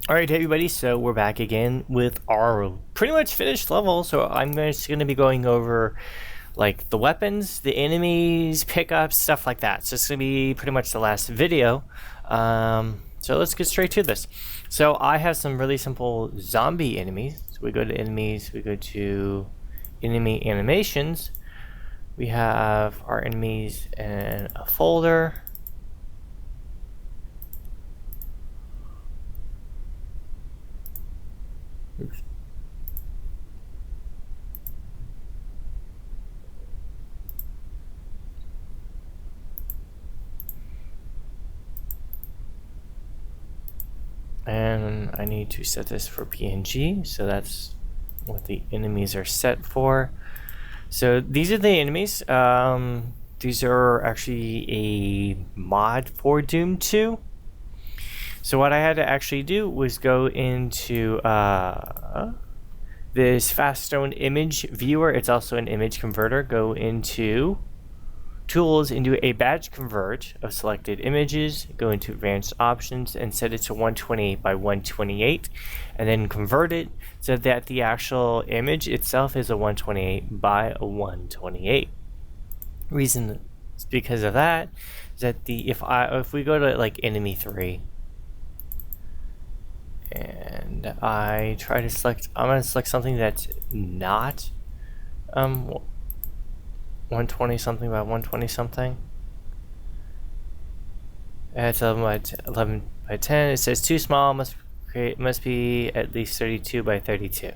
Alright everybody, so we're back again with our pretty much finished level. So I'm just going to be going over like the weapons, the enemies, pickups, stuff like that. So it's going to be pretty much the last video. So let's get straight to this. So I have some really simple zombie enemies. So we go to enemies, we go to enemy animations. We have our enemies in a folder. Oops. And I need to set this for PNG, so that's what the enemies are set for. So these are the enemies. These are actually a mod for Doom 2. So what I had to actually do was go into this fast stone image viewer. It's also an image converter. Go into tools, into a badge convert of selected images, go into advanced options and set it to 128 by 128, and then convert it so that the actual image itself is a 128 by a 128. Reason is because of that is that if we go to like enemy 3 and I try to select, I'm going to select something that's not 120 something by 120 something. It's 11 by 10. It says too small, must be at least 32 by 32.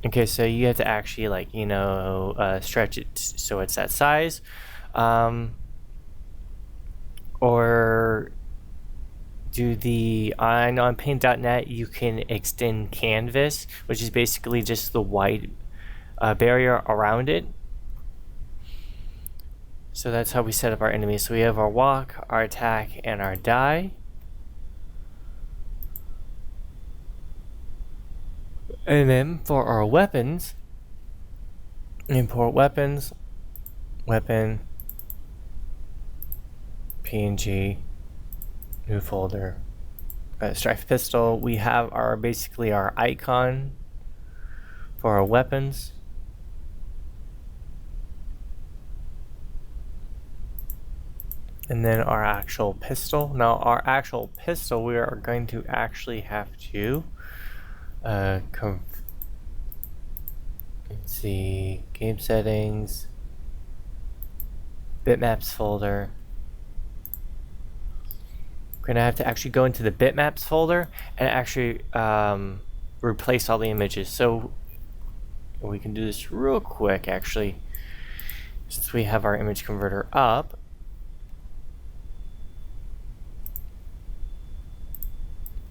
Okay, so you have to actually like, stretch it so it's that size. Or do the, I know on paint.net you can extend canvas, which is basically just the white barrier around it. So that's how we set up our enemies. So we have our walk, our attack, and our die. And then for our weapons, import weapons, weapon, PNG, new folder, strife pistol. We have our basically our icon for our weapons. And then our actual pistol. Now our actual pistol, we are going to actually have to let's see, game settings, bitmaps folder. We're gonna have to actually go into the bitmaps folder and actually replace all the images. So we can do this real quick actually, since we have our image converter up.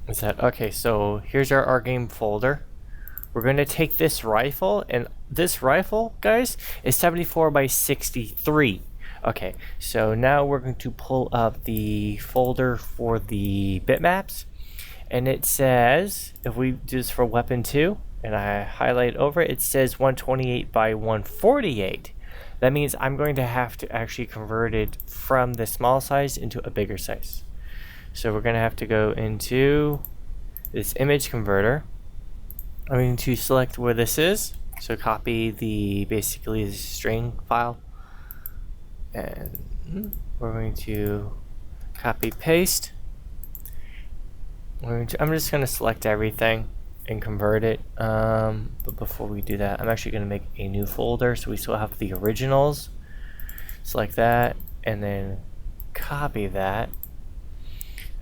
Is that okay? So here's our game folder. We're going to take this rifle, and this rifle, guys, is 74 by 63. Okay, so now we're going to pull up the folder for the bitmaps, and it says, if we do this for weapon 2 and I highlight over it, it says 128 by 148. That means I'm going to have to actually convert it from the small size into a bigger size. So we're going to have to go into this image converter. I'm going to select where this is. So copy basically the string file. And we're going to copy paste. I'm just going to select everything and convert it. But before we do that, I'm actually going to make a new folder so we still have the originals. Select that and then copy that.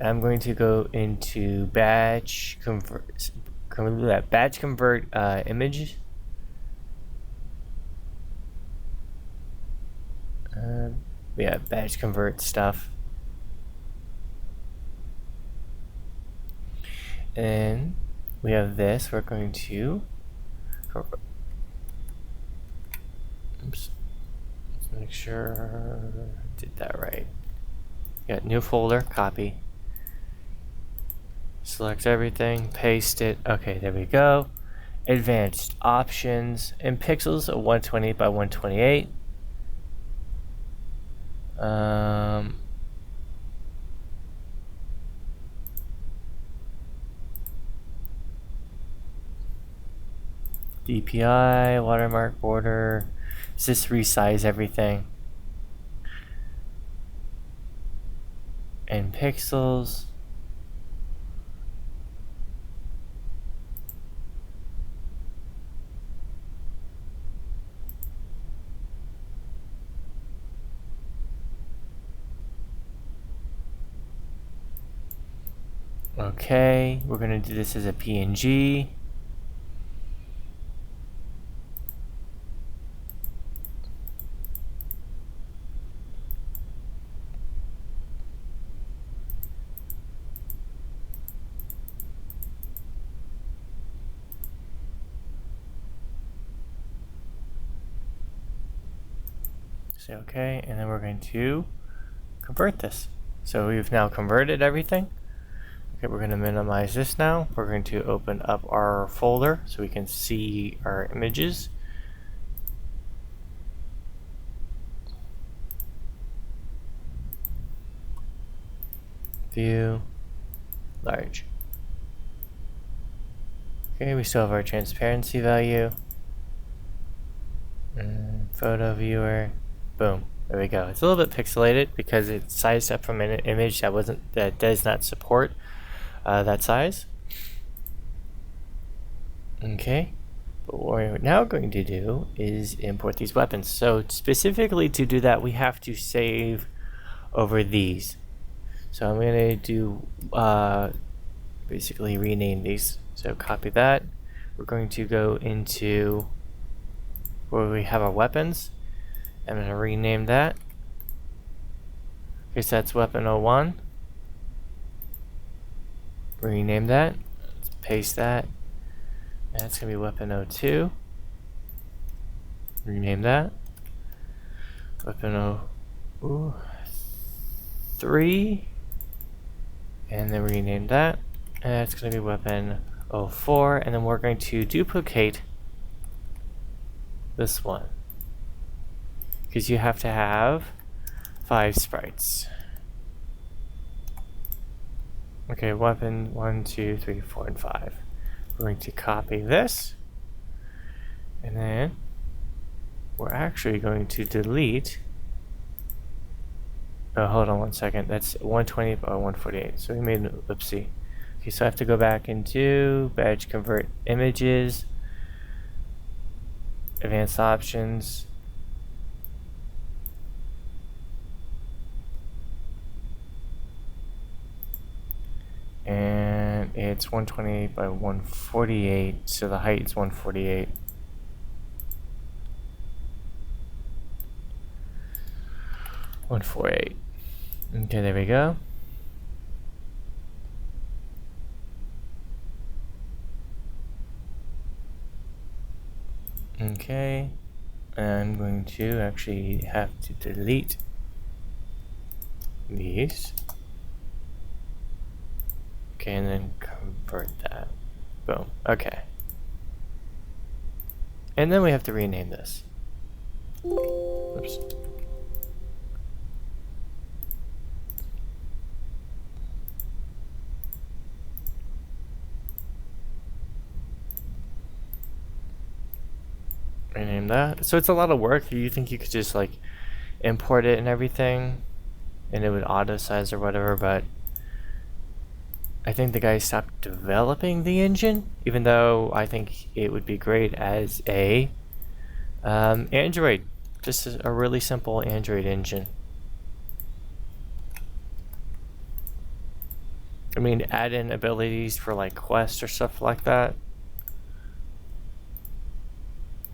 I'm going to go into batch convert image. Yeah, batch convert stuff. And we have this. We're going to oops. Let's make sure I did that right. Got new folder, copy. Select everything, paste it. Okay, there we go. Advanced options and pixels of 128 by 128. DPI, watermark, border. Does this resize everything? And pixels. Okay, we're gonna do this as a PNG. Say okay, and then we're going to convert this. So we've now converted everything. Okay, we're going to minimize this now. We're going to open up our folder so we can see our images. View, large. Okay, we still have our transparency value. Photo viewer. Boom. There we go. It's a little bit pixelated because it's sized up from an image that does not support that size. Okay. But what we're now going to do is import these weapons. So specifically to do that, we have to save over these. So I'm going to do basically rename these. So copy that. We're going to go into where we have our weapons. I'm going to rename that. Okay, so that's weapon 01. Rename that. Let's paste that. And that's going to be weapon 02. Rename that. Weapon 03. And then rename that. And that's going to be weapon 04. And then we're going to duplicate this one. Because you have to have 5 sprites. Okay, weapon 1, 2, 3, 4, and 5. We're going to copy this. And then we're actually going to delete. Oh, hold on one second. That's 120 by 148. So we made an oopsie. Okay, so I have to go back into batch convert images, advanced options. And it's 120 by 148, so the height is 148. Okay, there we go. Okay, I'm going to actually have to delete these. Okay, and then convert that. Boom. Okay. And then we have to rename this. Oops. Rename that. So it's a lot of work. You think you could just like import it and everything and it would auto size or whatever, but I think the guy stopped developing the engine, even though I think it would be great as a Android, just a really simple Android engine. I mean, add in abilities for like quests or stuff like that.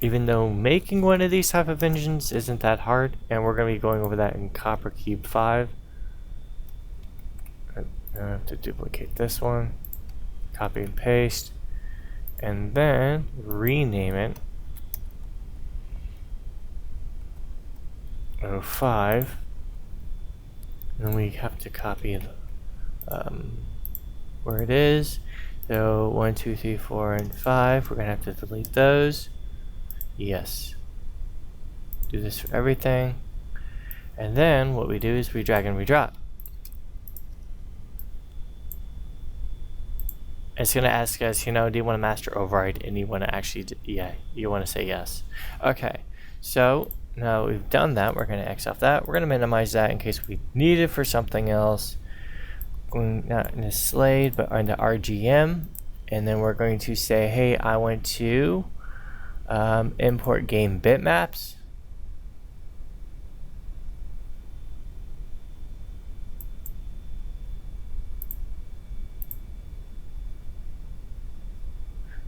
Even though making one of these type of engines isn't that hard, and we're going to be going over that in Copper Cube 5. I have to duplicate this one, copy and paste, and then rename it 05. And then we have to copy where it is. So 1, 2, 3, 4, and 5. We're gonna have to delete those. Yes. Do this for everything. And then what we do is we drag and we drop. It's gonna ask us, do you want to master override, and you want to actually, you want to say yes. Okay, so now we've done that. We're gonna X off that. We're gonna minimize that in case we need it for something else. Going not into Slade, but into RGM, and then we're going to say, hey, I want to import game bitmaps.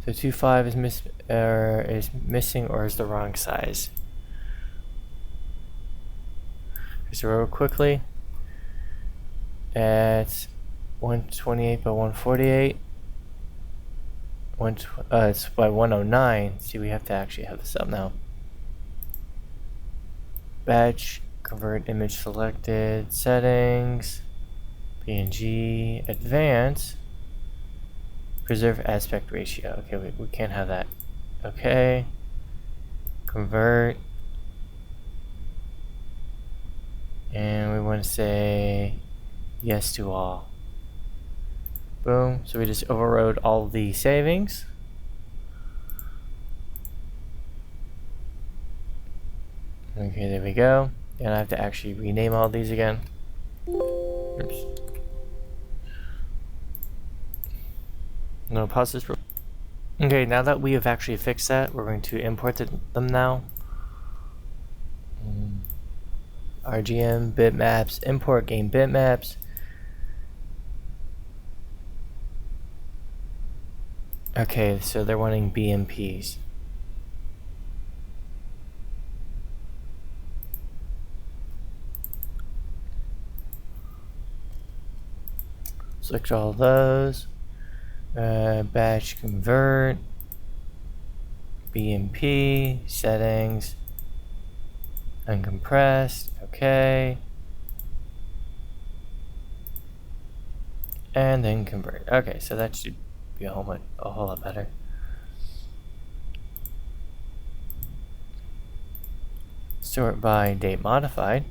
So 2.5 is missing or is the wrong size. So real quickly, it's 128 by 148. It's by 109. See, we have to actually have this up now. Batch, convert image selected, settings, PNG, advanced. Preserve aspect ratio. Okay, we can't have that. Okay. Convert. And we want to say yes to all. Boom. So we just overrode all the savings. Okay, there we go. And I have to actually rename all these again. Oops. I'm gonna pause this. Okay, now that we have actually fixed that, we're going to import them now. RGM, bitmaps, import game bitmaps. Okay, so they're wanting BMPs. Select all those. Batch convert, BMP, settings, uncompressed, okay. And then convert. Okay, so that should be a whole lot better. Sort by date modified.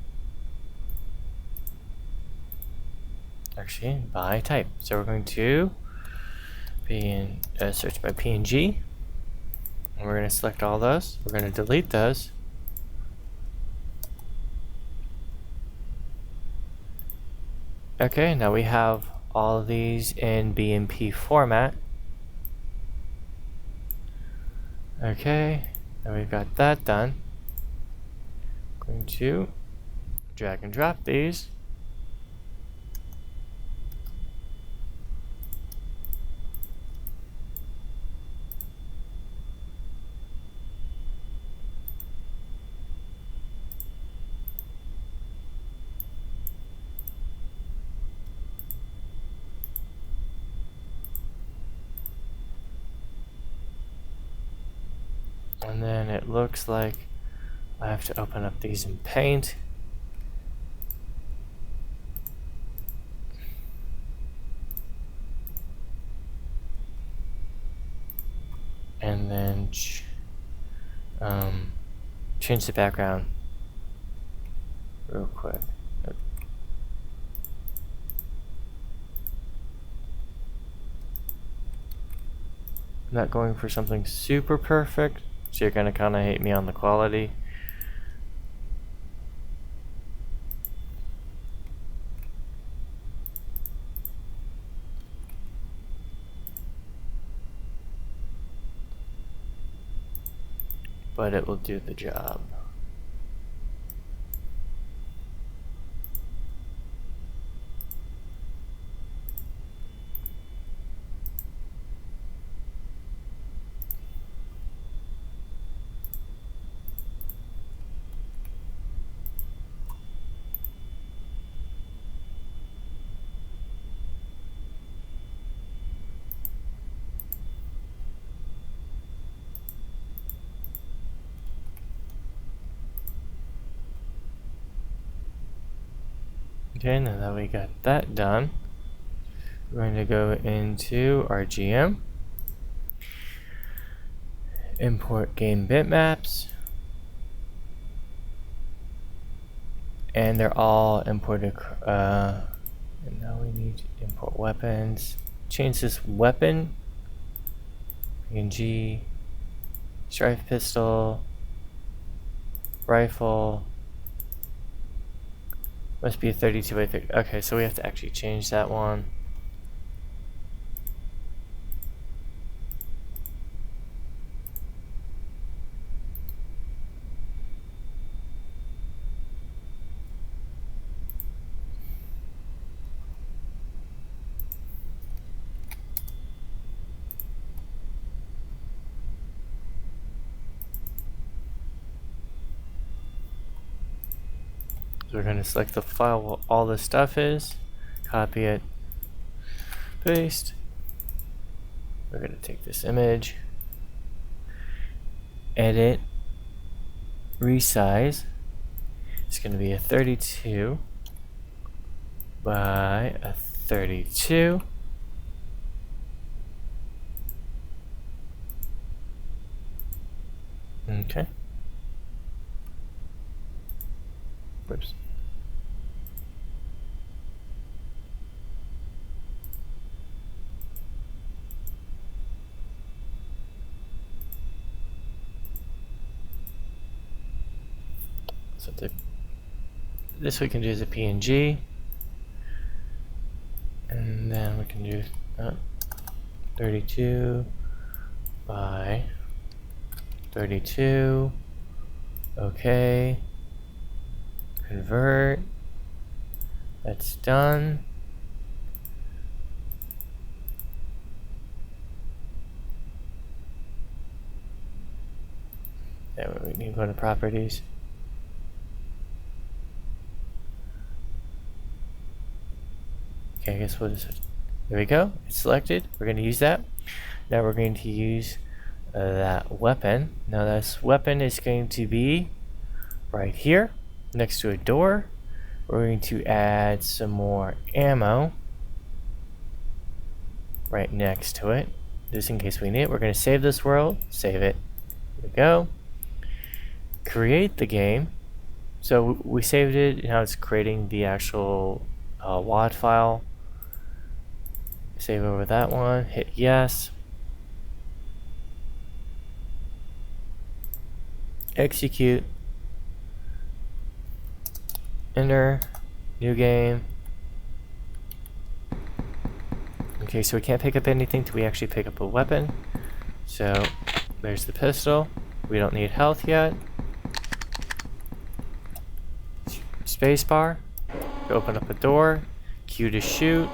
Actually, by type. So we're going to search by PNG. And we're going to select all those. We're going to delete those. Okay, now we have all of these in BMP format. Okay, now we've got that done. Going to drag and drop these. And then it looks like I have to open up these in Paint. And then change the background real quick. I'm not going for something super perfect, so you're gonna kind of hate me on the quality. But it will do the job. Okay, now that we got that done, we're going to go into RGM, import game bitmaps, and they're all imported. And now we need to import weapons, change this weapon. PNG, strife pistol, rifle. Must be a 32 by 30. Okay, so we have to actually change that one. So we're going to select the file where all the stuff is, copy it, paste. We're going to take this image, edit, resize. It's going to be a 32 by a 32. Okay. Whoops. So this we can do as a PNG, and then we can do 32 by 32. Okay. Convert. That's done. Then we need to go to properties. Okay, I guess we'll just, there we go, it's selected. We're going to use that. Now we're going to use that weapon. Now this weapon is going to be right here next to a door. We're going to add some more ammo right next to it, just in case we need it. We're going to save this world, save it. There we go. Create the game. So we saved it, now it's creating the actual WAD file. Save over that one, hit yes. Execute. Enter. New game. Okay, so we can't pick up anything till we actually pick up a weapon. So there's the pistol. We don't need health yet. Spacebar. Open up a door. Q to shoot.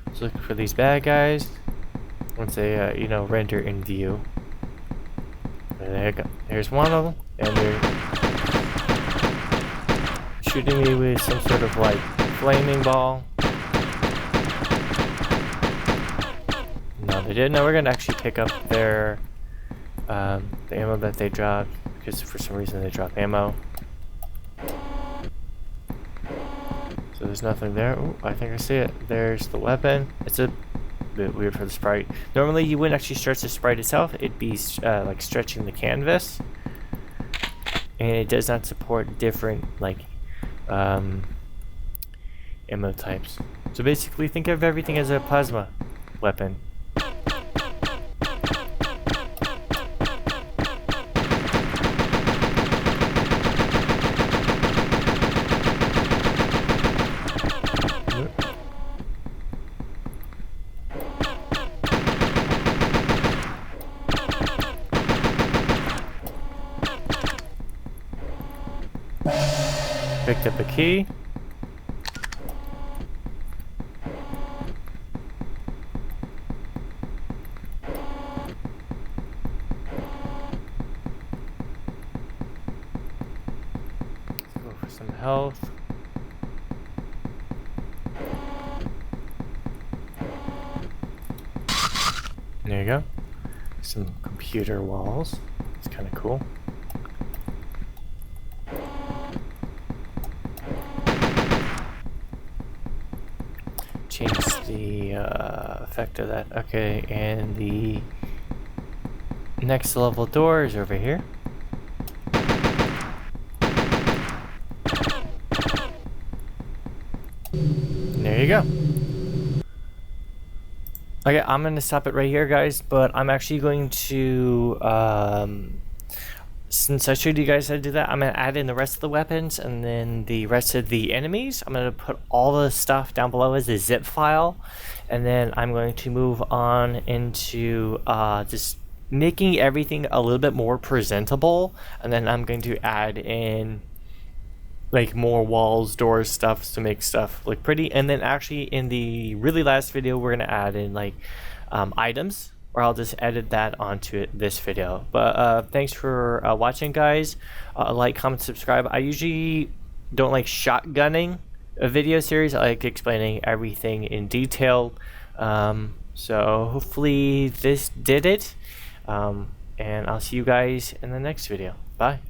Let's look for these bad guys. Once they, render in view. There you go. There's one of them, and they're shooting me with some sort of like flaming ball. No, they didn't. Now we're gonna actually pick up their the ammo that they dropped, because for some reason they dropped ammo. So there's nothing there. Ooh, I think I see it. There's the weapon. It's a bit weird for the sprite. Normally you wouldn't actually stretch the sprite itself. It'd be like stretching the canvas. And it does not support different like ammo types. So basically think of everything as a plasma weapon. Picked up a key. Let's go for some health. There you go. Some computer walls. It's kind of cool. Change the effect of that. Okay, and the next level door is over here. And there you go. Okay, I'm gonna stop it right here, guys. But I'm actually going to since I showed you guys how to do that, I'm gonna add in the rest of the weapons and then the rest of the enemies. I'm gonna put all the stuff down below as a zip file, and then I'm going to move on into just making everything a little bit more presentable, and then I'm going to add in like more walls, doors, stuff to make stuff look pretty. And then actually in the really last video, we're gonna add in like items, or I'll just edit that onto this video. But thanks for watching, guys. Like, comment, subscribe. I usually don't like shotgunning a video series. I like explaining everything in detail. So hopefully this did it. And I'll see you guys in the next video. Bye.